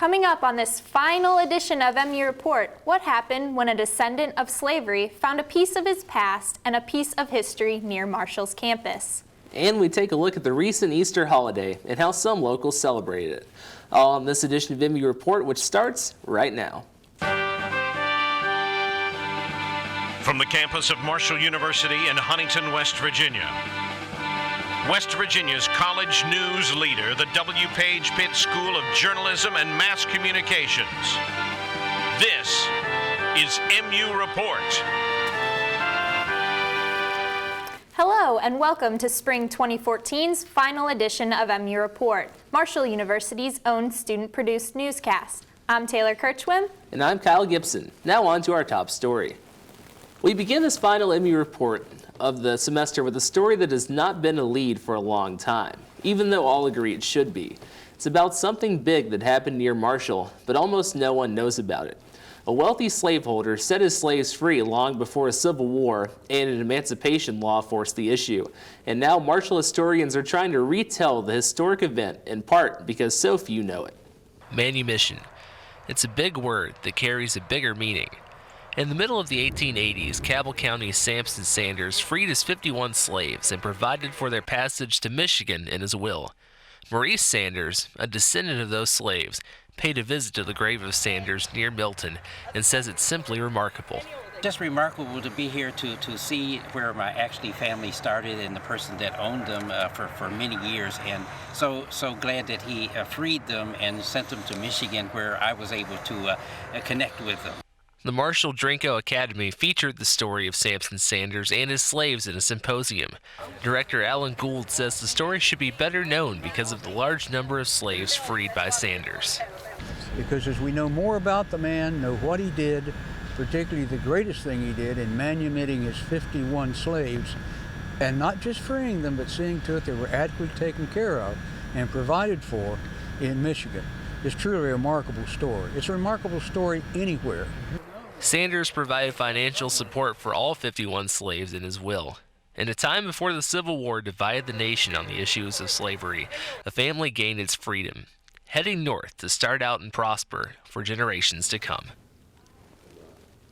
Coming up on this final edition of MU Report, what happened when a descendant of slavery found a piece of his past and a piece of history near Marshall's campus. And we take a look at the recent Easter holiday and how some locals celebrated it. All on this edition of MU Report, which starts right now. From the campus of Marshall University in Huntington, West Virginia. West Virginia's college news leader, the W. Page Pitt School of Journalism and Mass Communications. This is MU Report. Hello and welcome to Spring 2014's final edition of MU Report, Marshall University's own student-produced newscast. I'm Taylor Kirchwim. And I'm Kyle Gibson. Now on to our top story. We begin this final MU Report of the semester with a story that has not been a lead for a long time, even though all agree it should be. It's about something big that happened near Marshall, but almost no one knows about it. A wealthy slaveholder set his slaves free long before a civil war and an emancipation law forced the issue. And now Marshall historians are trying to retell the historic event, in part because so few know it. Manumission. It's a big word that carries a bigger meaning. In the middle of the 1880s, Cabell County's Sampson Sanders freed his 51 slaves and provided for their passage to Michigan in his will. Maurice Sanders, a descendant of those slaves, paid a visit to the grave of Sanders near Milton and says it's simply remarkable. Just remarkable to be here to see where my family started and the person that owned them for many years, and so glad that he freed them and sent them to Michigan, where I was able to connect with them. The Marshall Drinko Academy featured the story of Sampson Sanders and his slaves in a symposium. Director Alan Gould says the story should be better known because of the large number of slaves freed by Sanders. Because as we know more about the man, know what he did, particularly the greatest thing he did in manumitting his 51 slaves, and not just freeing them, but seeing to it they were adequately taken care of and provided for in Michigan. It's truly a remarkable story. It's a remarkable story anywhere. Sanders provided financial support for all 51 slaves in his will. In a time before the Civil War divided the nation on the issues of slavery, the family gained its freedom, heading north to start out and prosper for generations to come.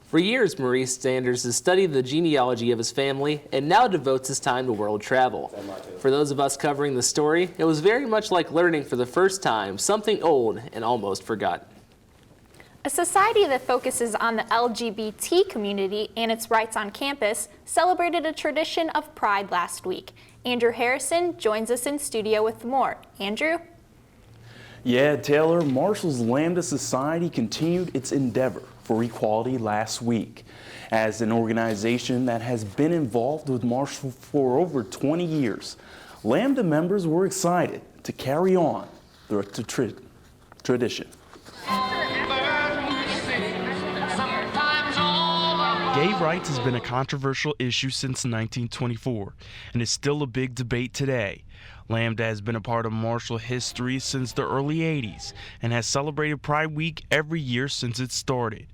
For years, Maurice Sanders has studied the genealogy of his family and now devotes his time to world travel. For those of us covering the story, it was very much like learning for the first time something old and almost forgotten. A society that focuses on the LGBT community and its rights on campus celebrated a tradition of Pride last week. Andrew Harrison joins us in studio with more. Andrew? Yeah, Taylor, Marshall's Lambda Society continued its endeavor for equality last week. As an organization that has been involved with Marshall for over 20 years, Lambda members were excited to carry on the tradition. Gay rights has been a controversial issue since 1924 and is still a big debate today. Lambda has been a part of Marshall history since the early 80s and has celebrated Pride Week every year since it started.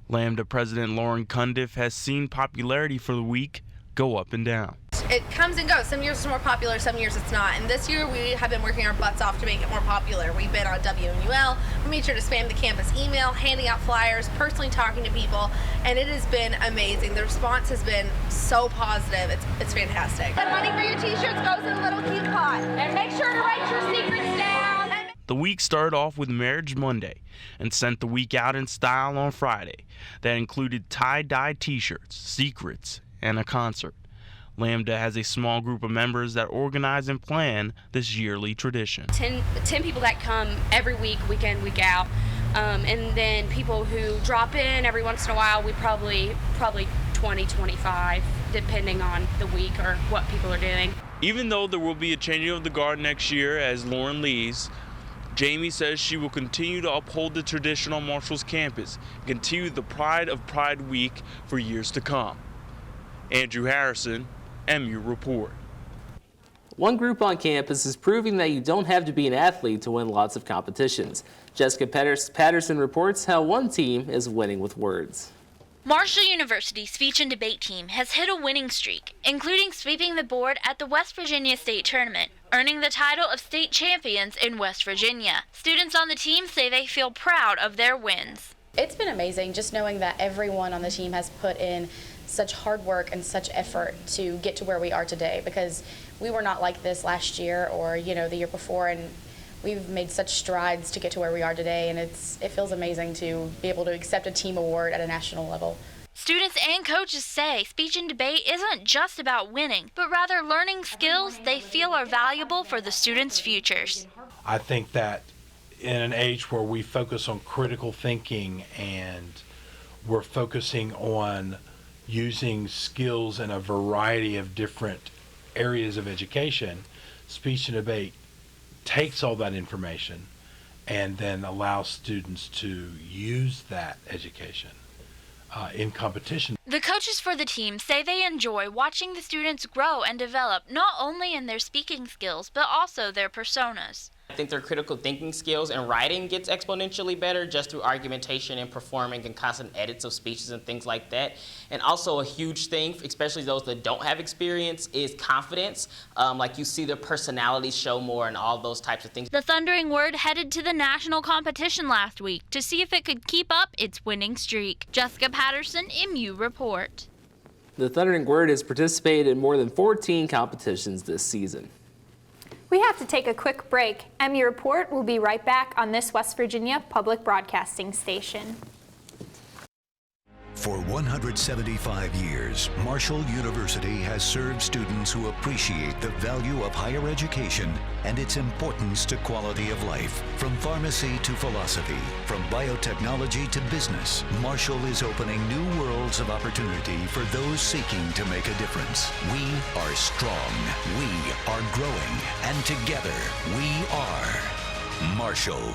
Lambda President Lauren Cundiff has seen popularity for the week go up and down. It comes and goes. Some years it's more popular, some years it's not. And this year we have been working our butts off to make it more popular. We've been on WNUL. We made sure to spam the campus email, handing out flyers, personally talking to people, and it has been amazing. The response has been so positive. It's fantastic. The money for your t-shirts goes in a little cute pot. And make sure to write your secrets down. The week started off with Marriage Monday and sent the week out in style on Friday. That included tie-dye t-shirts, secrets, and a concert. Lambda has a small group of members that organize and plan this yearly tradition. 10 people that come every week, week in, week out. And then people who drop in every once in a while, we probably 20, 25, depending on the week or what people are doing. Even though there will be a changing of the guard next year as Lauren leaves, Jamie says she will continue to uphold the tradition on Marshall's campus and continue the pride of Pride Week for years to come. Andrew Harrison, MU Report. One group on campus is proving that you don't have to be an athlete to win lots of competitions. Jessica Patterson reports how one team is winning with words. Marshall University's speech and debate team has hit a winning streak, including sweeping the board at the West Virginia State Tournament. earning the title of state champions in West Virginia. Students on the team say they feel proud of their wins. It's been amazing just knowing that everyone on the team has put in such hard work and such effort to get to where we are today, because we were not like this last year or the year before, and we've made such strides to get to where we are today, and it feels amazing to be able to accept a team award at a national level. Students and coaches say speech and debate isn't just about winning, but rather learning skills they feel are valuable for the students' futures. I think that in an age where we focus on critical thinking and we're focusing on using skills in a variety of different areas of education, speech and debate takes all that information and then allows students to use that education in competition. The coaches for the team say they enjoy watching the students grow and develop not only in their speaking skills, but also their personas. I think their critical thinking skills and writing gets exponentially better just through argumentation and performing and constant edits of speeches and things like that. And also a huge thing, especially those that don't have experience, is confidence. Like you see their personalities show more and all those types of things. The Thundering Word headed to the national competition last week to see if it could keep up its winning streak. Jessica Patterson, MU Report. The Thundering Word has participated in more than 14 competitions this season. We have to take a quick break. MU Report will be right back on this West Virginia public broadcasting station. For 175 years, Marshall University has served students who appreciate the value of higher education and its importance to quality of life. From pharmacy to philosophy, from biotechnology to business, Marshall is opening new worlds of opportunity for those seeking to make a difference. We are strong, we are growing, and together we are Marshall.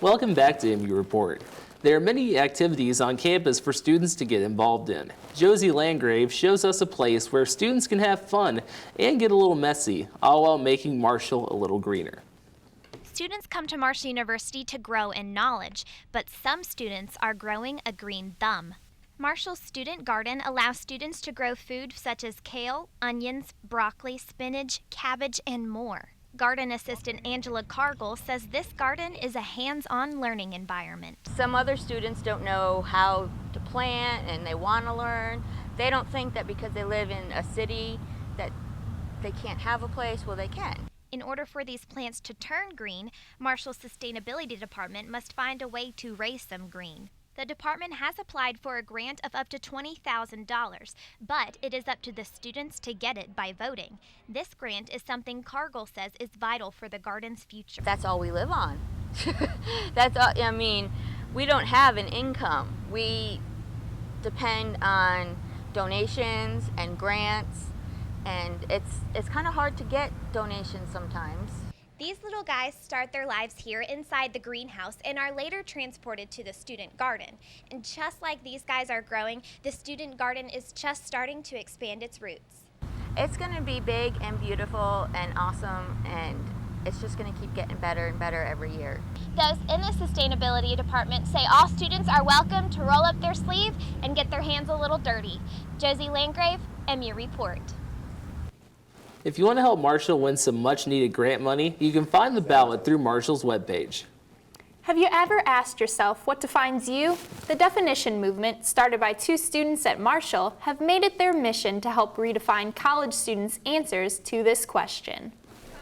Welcome back to MU Report. There are many activities on campus for students to get involved in. Josie Landgrave shows us a place where students can have fun and get a little messy, all while making Marshall a little greener. Students come to Marshall University to grow in knowledge, but some students are growing a green thumb. Marshall's Student Garden allows students to grow food such as kale, onions, broccoli, spinach, cabbage, and more. Garden assistant Angela Cargill says this garden is a hands-on learning environment. Some other students don't know how to plant and they want to learn. They don't think that because they live in a city that they can't have a place. Well, they can. In order for these plants to turn green, Marshall's Sustainability Department must find a way to raise them green. The department has applied for a grant of up to $20,000, but it is up to the students to get it by voting. This grant is something Cargill says is vital for the garden's future. That's all we live on. That's all, I mean, we don't have an income. We depend on donations and grants, and it's kind of hard to get donations sometimes. These little guys start their lives here inside the greenhouse and are later transported to the student garden. And just like these guys are growing, the student garden is just starting to expand its roots. It's going to be big and beautiful and awesome, and it's just going to keep getting better and better every year. Those in the Sustainability Department say all students are welcome to roll up their sleeve and get their hands a little dirty. Josie Landgrave, MU Report. If you want to help Marshall win some much-needed grant money, you can find the ballot through Marshall's webpage. Have you ever asked yourself what defines you? The definition movement, started by two students at Marshall, have made it their mission to help redefine college students' answers to this question.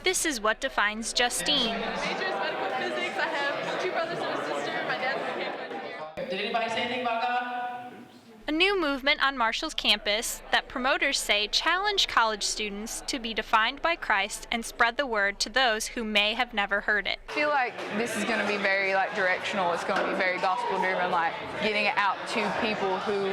This is what defines Justine. My major is medical physics. I have two brothers and a sister. My dad's a mechanical engineer. Did anybody say anything about God? A new movement on Marshall's campus that promoters say challenge college students to be defined by Christ and spread the word to those who may have never heard it. I feel like this is going to be very directional. It's going to be very gospel driven, getting it out to people who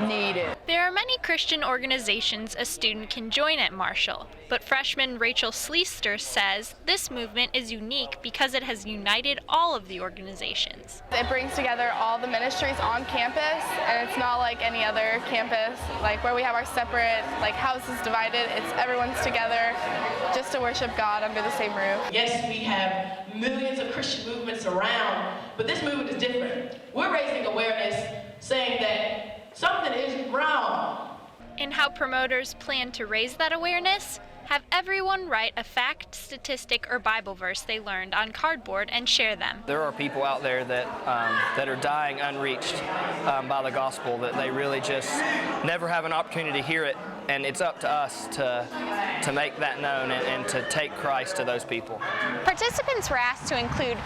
need it. There are many Christian organizations a student can join at Marshall, but freshman Rachel Sleester says this movement is unique because it has united all of the organizations. It brings together all the ministries on campus, and it's not like any other campus, where we have our separate houses divided. It's everyone's together just to worship God under the same roof. Yes, we have millions of Christian movements around, but this movement is different. We're raising awareness, saying that Something is wrong. And how promoters plan to raise that awareness? Have everyone write a fact, statistic, or Bible verse they learned on cardboard and share them. There are people out there that are dying unreached by the gospel, that they really just never have an opportunity to hear it, and it's up to us to make that known and to take Christ to those people. Participants were asked to include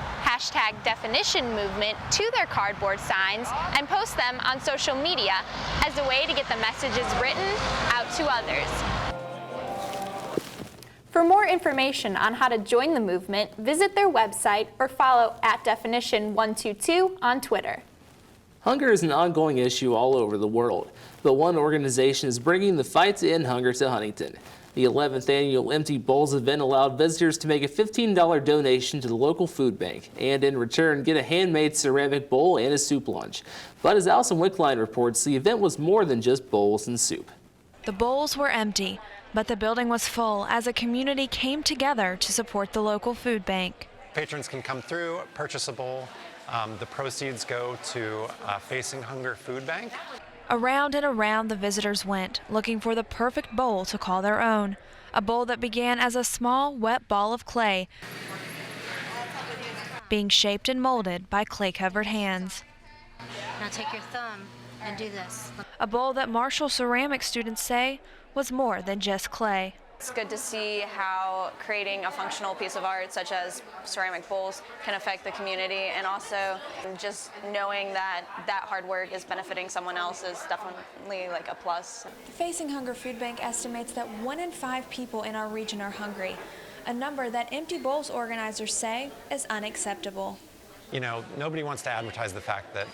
#definition movement to their cardboard signs and post them on social media as a way to get the messages written out to others. For more information on how to join the movement, visit their website or follow @definition122 on Twitter. Hunger is an ongoing issue all over the world, but one organization is bringing the fight to end hunger to Huntington. The 11th annual Empty Bowls event allowed visitors to make a $15 donation to the local food bank and in return get a handmade ceramic bowl and a soup lunch. But as Allison Wickline reports, the event was more than just bowls and soup. The bowls were empty, but the building was full as a community came together to support the local food bank. Patrons can come through, purchase a bowl. The proceeds go to Facing Hunger Food Bank. Around and around the visitors went, looking for the perfect bowl to call their own. A bowl that began as a small, wet ball of clay, being shaped and molded by clay-covered hands. Now take your thumb and do this. A bowl that Marshall ceramic students say was more than just clay. It's good to see how creating a functional piece of art such as ceramic bowls can affect the community, and also just knowing that that hard work is benefiting someone else is definitely like a plus. Facing Hunger Food Bank estimates that 1 in 5 people in our region are hungry, a number that Empty Bowls organizers say is unacceptable. You know, nobody wants to advertise the fact that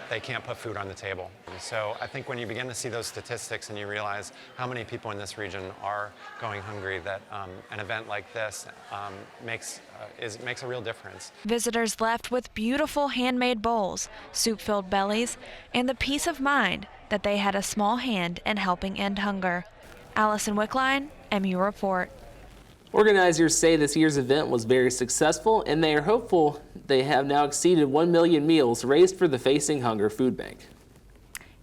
they can't put food on the table. So I think when you begin to see those statistics and you realize how many people in this region are going hungry, that an event like this makes a real difference. Visitors left with beautiful handmade bowls, soup-filled bellies, and the peace of mind that they had a small hand in helping end hunger. Allison Wickline, MU Report. Organizers say this year's event was very successful, and they are hopeful they have now exceeded 1 million meals raised for the Facing Hunger Food Bank.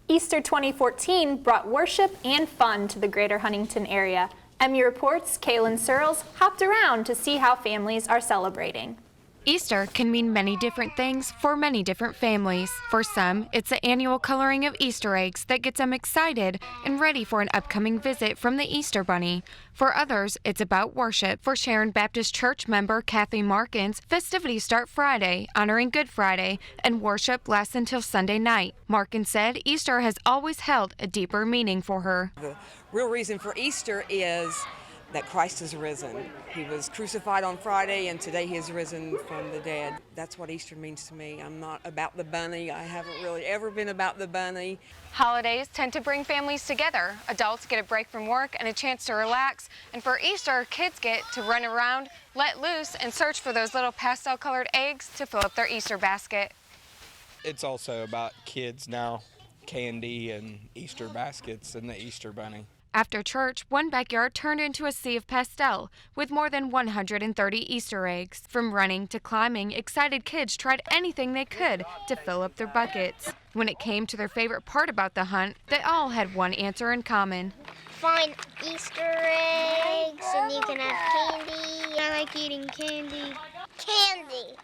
Easter 2014 brought worship and fun to the greater Huntington area. MU Reports' Kaylin Searles hopped around to see how families are celebrating. Easter can mean many different things for many different families. For some, it's the annual coloring of Easter eggs that gets them excited and ready for an upcoming visit from the Easter Bunny. For others, it's about worship. For Sharon Baptist Church member Kathy Markins, festivities start Friday, honoring Good Friday, and worship lasts until Sunday night. Markins said Easter has always held a deeper meaning for her. The real reason for Easter is that Christ is risen. He was crucified on Friday, and today he is risen from the dead. That's what Easter means to me. I'm not about the bunny. I haven't really ever been about the bunny. Holidays tend to bring families together. Adults get a break from work and a chance to relax. And for Easter, kids get to run around, let loose, and search for those little pastel-colored eggs to fill up their Easter basket. It's also about kids now, candy and Easter baskets and the Easter bunny. After church, one backyard turned into a sea of pastel, with more than 130 Easter eggs. From running to climbing, excited kids tried anything they could to fill up their buckets. When it came to their favorite part about the hunt, they all had one answer in common. Find Easter eggs, and you can have candy. I like eating candy. Candy!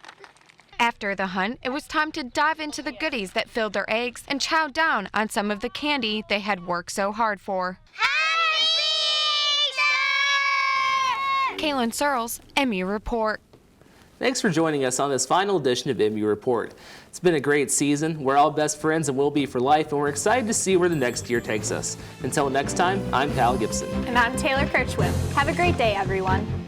After the hunt, it was time to dive into the goodies that filled their eggs and chow down on some of the candy they had worked so hard for. Kaylin Searles, MU Report. Thanks for joining us on this final edition of MU Report. It's been a great season. We're all best friends and will be for life, and we're excited to see where the next year takes us. Until next time, I'm Kyle Gibson. And I'm Taylor Kirchwhip. Have a great day, everyone.